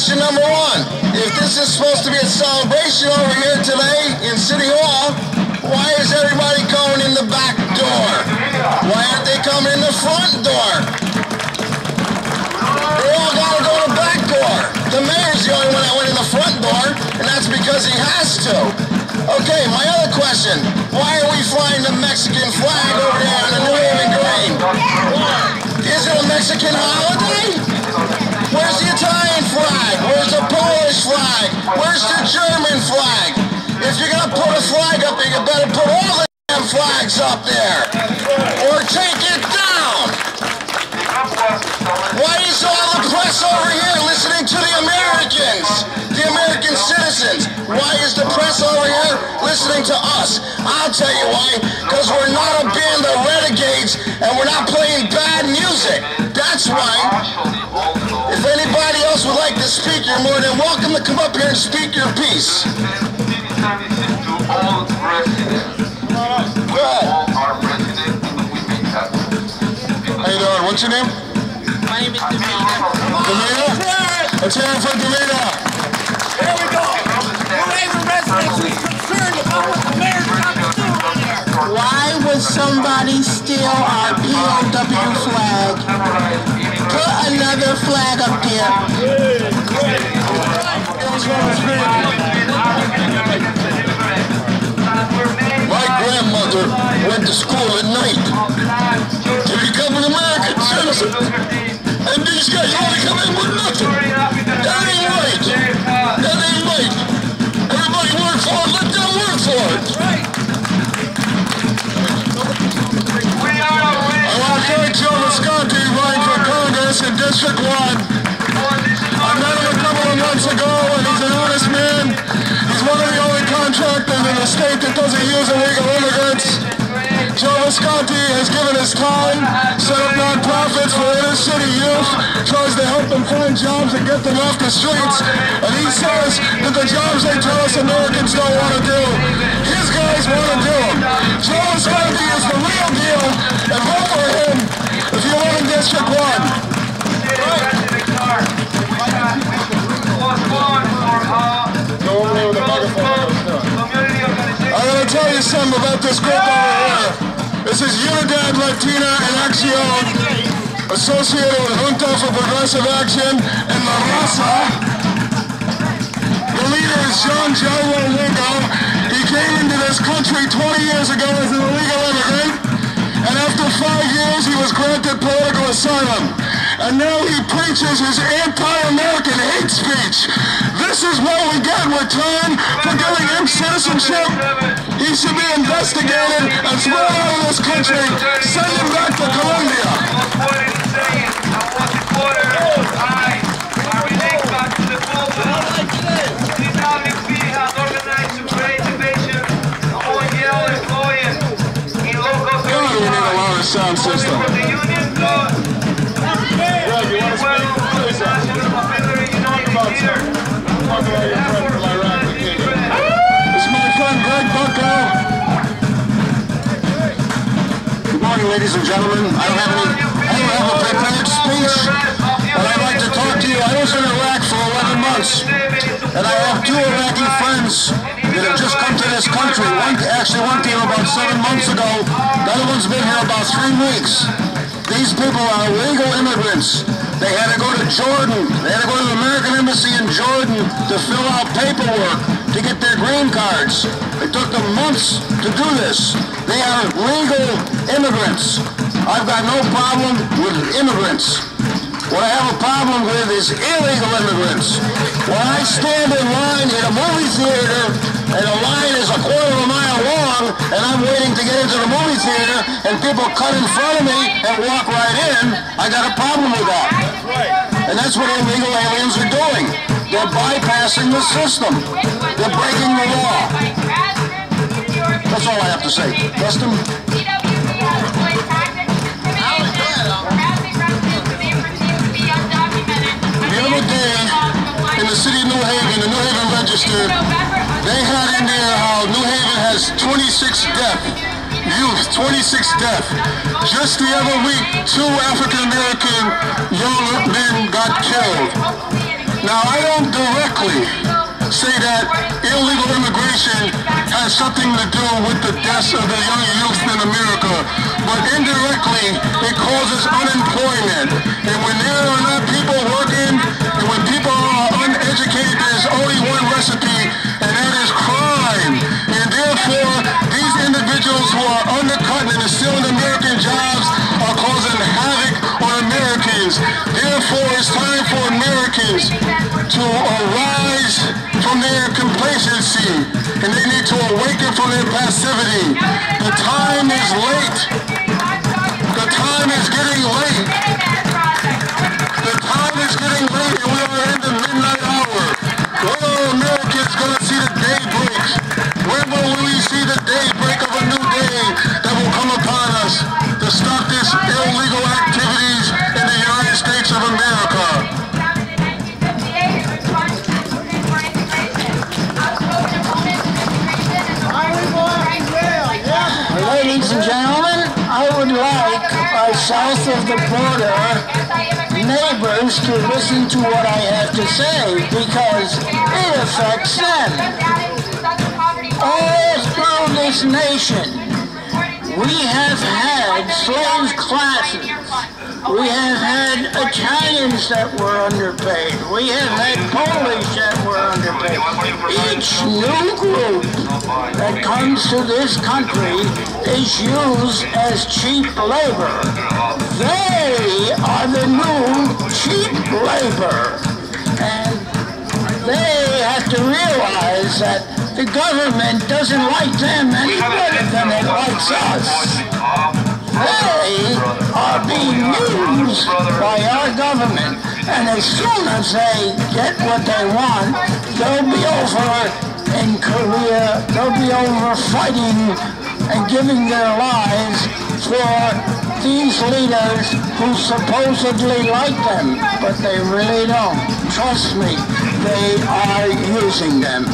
Question number one. If this is supposed to be a celebration over here today in City Hall, why is everybody going in the back door? Why aren't they coming in the front door? They all gotta go to the back door. The mayor's the only one that went in the front door, and that's because he has to. Okay, my other question. Why are we flying the Mexican flag over there on the New Haven Green? Is it a Mexican holiday? Where's the Italian flag? Where's the Polish flag? Where's the German flag? If you're gonna put a flag up there, you better put all the damn flags up there. Or take it down. Why is all the press over here listening to the Americans? The American citizens. Why is the press over here listening to us? I'll tell you why. Because we're not a band of renegades and we're not playing bad music. That's why. If anybody else would like to speak, you're more than welcome to come up here and speak your piece. Go ahead. How you doing? What's your name? My name is Davina. Davina? Let's hear it for Davina. Here we go. New Haven residents is concerned about what the mayor's trying to do on here. Why would somebody steal our POW flag? Put another flag up there. My grandmother went to school at night to become an American citizen. And these guys want to come in with nothing. That ain't right. That ain't right. Everybody work for it. Let them work for it. I want to thank Joe Visconti running for Congress in District 1. I met him a couple of months ago, and he's an honest man. He's one of the only contractors in the state that doesn't use illegal immigrants. Joe Visconti has given his time, set up non-profits for inner city youth, tries to help them find jobs and get them off the streets, and he says that the jobs they tell us Americans don't want to do, his guys want to do them. Joe Visconti is the real deal, and vote for him if you live in District 1. I'm going to tell you something about this group over here. This is Unidad Latina and Acción, associated with Junta for Progressive Action and La Raza. The leader is John Joe Lugo. He came into this country 20 years ago as an illegal immigrant, and after 5 years he was granted political asylum. And now he preaches his anti-American hate speech. This is what we get in return for giving him citizenship. He should be investigated and thrown out of this country. Send him back to Colombia. God, we need a louder sound system. Good morning, ladies and gentlemen. I don't have a prepared speech, but I'd like to talk to you. I was in Iraq for 11 months, and I have 2 Iraqi friends that have just come to this country. One came about 7 months ago. The other one's been here about 3 weeks. These people are legal immigrants. They had to go to Jordan. They had to go to the American Embassy in Jordan to fill out paperwork to get their green cards. It took them months to do this. They are legal immigrants. I've got no problem with immigrants. What I have a problem with is illegal immigrants. When I stand in line in a movie theater and the line is a quarter of a mile long and I'm waiting to get into the movie theater and people cut in front of me and walk right in, I got a problem with that. And that's what illegal aliens are doing. They're bypassing the system. They're breaking the law. That's all I have to say. Dustin? The other day, in the city of New Haven, the New Haven Register, they had in there how New Haven has 26 death. Youth, 26 death. Just the other week, 2 African-American young men got killed. Now, I don't directly say that illegal immigration has something to do with the deaths of the young youth in America, but indirectly it causes unemployment. And when there are not people working, and when people are uneducated, there's only one recipe, and that is crime. And therefore, these individuals who are undercutting and stealing American jobs are causing havoc on Americans. Therefore, it's time for Americans to arise from their complacency, and they need to awaken from their passivity. The time is late. The time is getting late. The time is getting late, and we are in the midnight hour. When are Americans going to see the day break? When will we see the day break of a new day that will come upon us to stop this illegal activities in the United States of America? Ladies and gentlemen, I would like our south of the border neighbors to listen to what I have to say, because it affects them. All through this nation, we have had slave classes. We have had Italians that were underpaid. We have had Polish that were underpaid. Each new group that comes to this country is used as cheap labor. They are the new cheap labor. And they have to realize that the government doesn't like them any better than it likes us. They are being used by our government, and as soon as they get what they want, they'll be over in Korea, they'll be over fighting and giving their lives for these leaders who supposedly like them, but they really don't. Trust me, they are using them.